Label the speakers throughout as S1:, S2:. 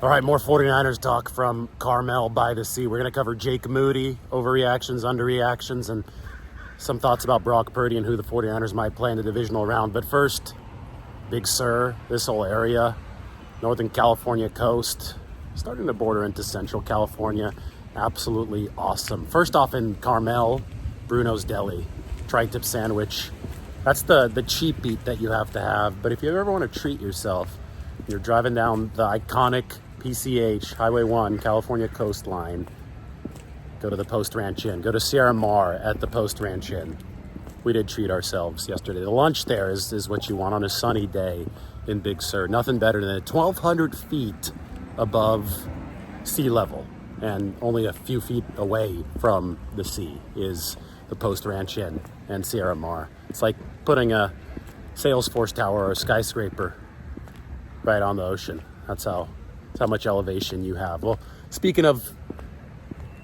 S1: All right, more 49ers talk from Carmel by the Sea. We're going to cover Jake Moody, overreactions, underreactions, and some thoughts about Brock Purdy and who the 49ers might play in the divisional round. But first, Big Sur, this whole area, Northern California coast, starting to border into Central California. Absolutely awesome. First off, in Carmel, Bruno's Deli, tri-tip sandwich. That's the cheap eat that you have to have. But if you ever want to treat yourself, you're driving down the iconic PCH, Highway 1, California coastline, go to the Post Ranch Inn. Go to Sierra Mar at the Post Ranch Inn. We did treat ourselves yesterday. The lunch there is what you want on a sunny day in Big Sur. Nothing better than 1,200 feet above sea level. And only a few feet away from the sea is the Post Ranch Inn and Sierra Mar. It's like putting a Salesforce tower or a skyscraper right on the ocean. That's how much elevation you have. Well, speaking of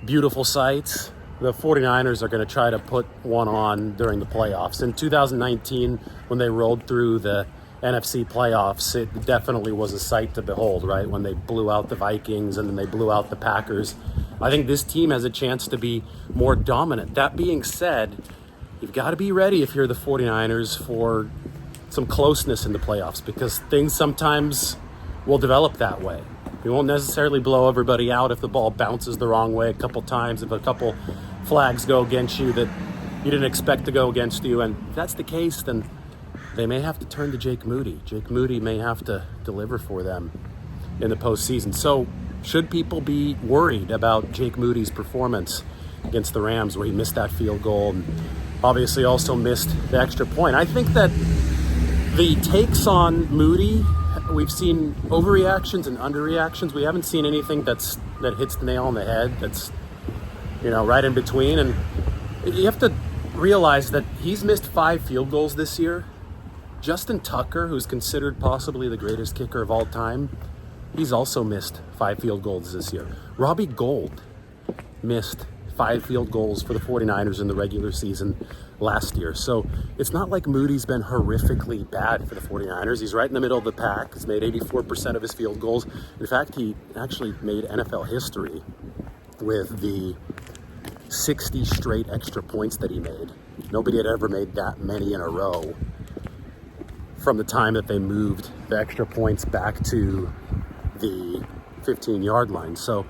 S1: beautiful sights, the 49ers are going to try to put one on during the playoffs. In 2019, when they rolled through the NFC playoffs, it definitely was a sight to behold, right? When they blew out the Vikings and then they blew out the Packers. I think this team has a chance to be more dominant. That being said, you've got to be ready if you're the 49ers for some closeness in the playoffs, because things sometimes will develop that way. You won't necessarily blow everybody out if the ball bounces the wrong way a couple times, if a couple flags go against you that you didn't expect to go against you. And if that's the case, then they may have to turn to Jake Moody. Jake Moody may have to deliver for them in the postseason. So should people be worried about Jake Moody's performance against the Rams, where he missed that field goal and obviously also missed the extra point? I think that the takes on Moody, we've seen overreactions and underreactions. We haven't seen anything that hits the nail on the head. That's, right in between. And you have to realize that he's missed 5 field goals this year. Justin Tucker, who's considered possibly the greatest kicker of all time, he's also missed 5 field goals this year. Robbie Gould missed 5 field goals for the 49ers in the regular season last year. So it's not like Moody's been horrifically bad for the 49ers. He's right in the middle of the pack. He's made 84% of his field goals. In fact, he actually made NFL history with the 60 straight extra points that he made. Nobody had ever made that many in a row from the time that they moved the extra points back to the 15-yard line. So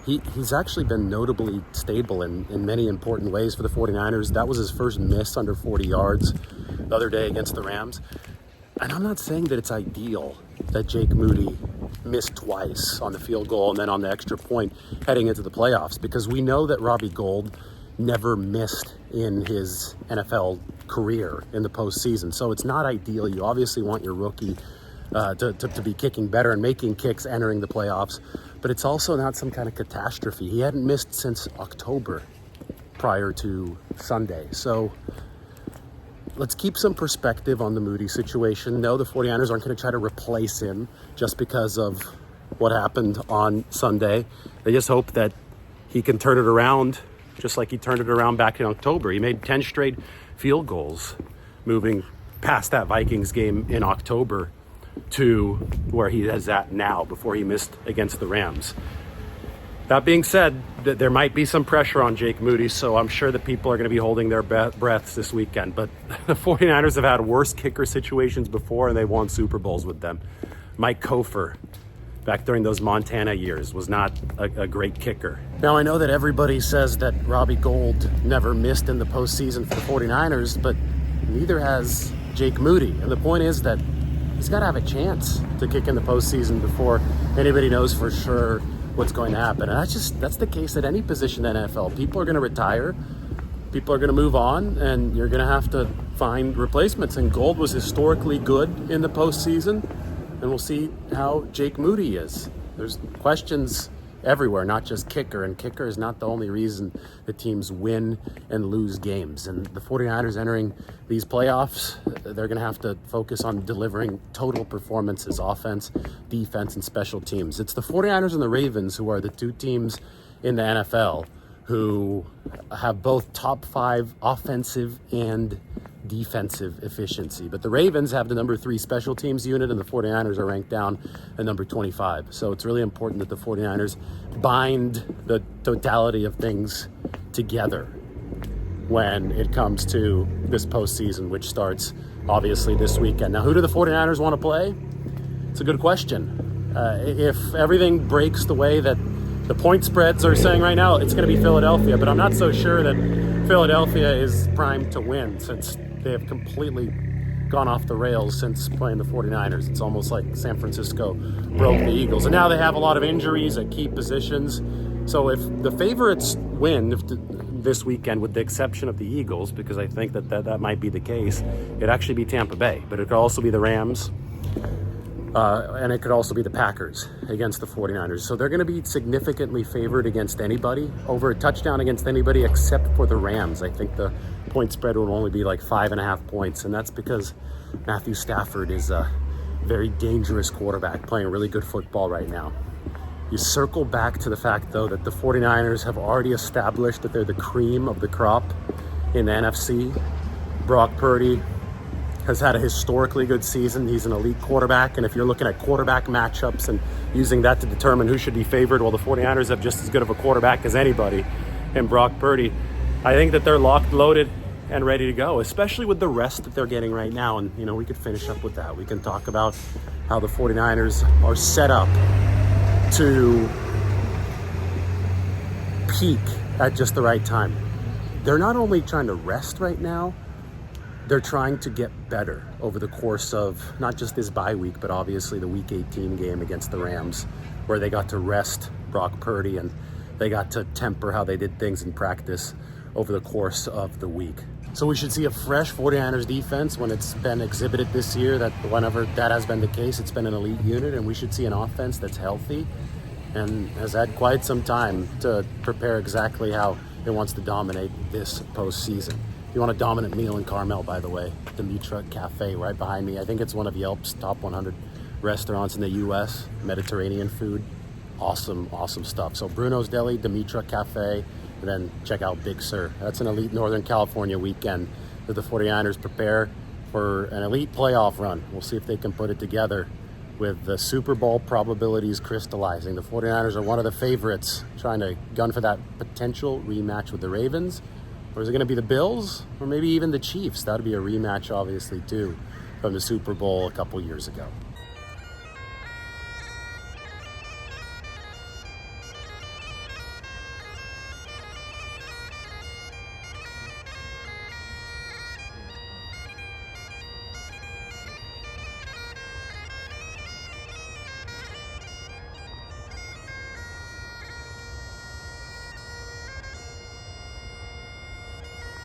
S1: he's actually been notably stable in many important ways for the 49ers. That was his first miss under 40 yards the other day against the Rams. And I'm not saying that it's ideal that Jake Moody missed twice on the field goal and then on the extra point heading into the playoffs, because we know that Robbie Gould never missed in his NFL career in the postseason. So it's not ideal. You obviously want your rookie to be kicking better and making kicks entering the playoffs, but it's also not some kind of catastrophe. He hadn't missed since October prior to Sunday. So let's keep some perspective on the Moody situation. No, the 49ers aren't going to try to replace him just because of what happened on Sunday. They just hope that he can turn it around just like he turned it around back in October. He made 10 straight field goals moving past that Vikings game in October to where he is at now before he missed against the Rams. That being said, there might be some pressure on Jake Moody, so I'm sure that people are going to be holding their breaths this weekend. But the 49ers have had worse kicker situations before, and they won Super Bowls with them. Mike Kofer, back during those Montana years, was not a great kicker. Now, I know that everybody says that Robbie Gould never missed in the postseason for the 49ers, but neither has Jake Moody. And the point is that he's got to have a chance to kick in the postseason before anybody knows for sure what's going to happen. And that's the case at any position in the NFL. People are going to retire, people are going to move on, and you're going to have to find replacements. And Gould was historically good in the postseason, and we'll see how Jake Moody is. There's questions everywhere, not just kicker, and kicker is not the only reason the teams win and lose games. And the 49ers entering these playoffs, they're going to have to focus on delivering total performances, offense, defense, and special teams. It's the 49ers and the Ravens who are the two teams in the NFL who have both top 5 offensive and defensive efficiency. But the Ravens have the number 3 special teams unit, and the 49ers are ranked down at number 25. So it's really important that the 49ers bind the totality of things together when it comes to this postseason, which starts obviously this weekend. Now, who do the 49ers want to play? It's a good question. If everything breaks the way that the point spreads are saying right now, it's going to be Philadelphia, but I'm not so sure that Philadelphia is primed to win, since they have completely gone off the rails since playing the 49ers. It's almost like San Francisco broke the Eagles. And now they have a lot of injuries at key positions. So if the favorites win this weekend, with the exception of the Eagles, because I think that might be the case, it'd actually be Tampa Bay. But it could also be the Rams. And it could also be the Packers against the 49ers. So they're going to be significantly favored against anybody, over a touchdown against anybody except for the Rams. I think the point spread will only be like 5.5 points. And that's because Matthew Stafford is a very dangerous quarterback playing really good football right now. You circle back to the fact, though, that the 49ers have already established that they're the cream of the crop in the NFC. Brock Purdy has had a historically good season. He's an elite quarterback, and if you're looking at quarterback matchups and using that to determine who should be favored, well, the 49ers have just as good of a quarterback as anybody in Brock Purdy. I think that they're locked, loaded, and ready to go, especially with the rest that they're getting right now. And, we could finish up with that. We can talk about how the 49ers are set up to peak at just the right time. They're not only trying to rest right now, they're trying to get better over the course of not just this bye week, but obviously the Week 18 game against the Rams, where they got to rest Brock Purdy and they got to temper how they did things in practice over the course of the week. So we should see a fresh 49ers defense when it's been exhibited this year, that whenever that has been the case, it's been an elite unit, and we should see an offense that's healthy and has had quite some time to prepare exactly how it wants to dominate this postseason. If you want a dominant meal in Carmel, by the way, the Mitra Cafe right behind me. I think it's one of Yelp's top 100 restaurants in the U.S., Mediterranean food. Awesome, awesome stuff. So Bruno's Deli, Dimitra Cafe, and then check out Big Sur. That's an elite Northern California weekend that the 49ers prepare for an elite playoff run. We'll see if they can put it together with the Super Bowl probabilities crystallizing. The 49ers are one of the favorites, trying to gun for that potential rematch with the Ravens. Or is it going to be the Bills? Or maybe even the Chiefs? That would be a rematch, obviously, too, from the Super Bowl a couple years ago.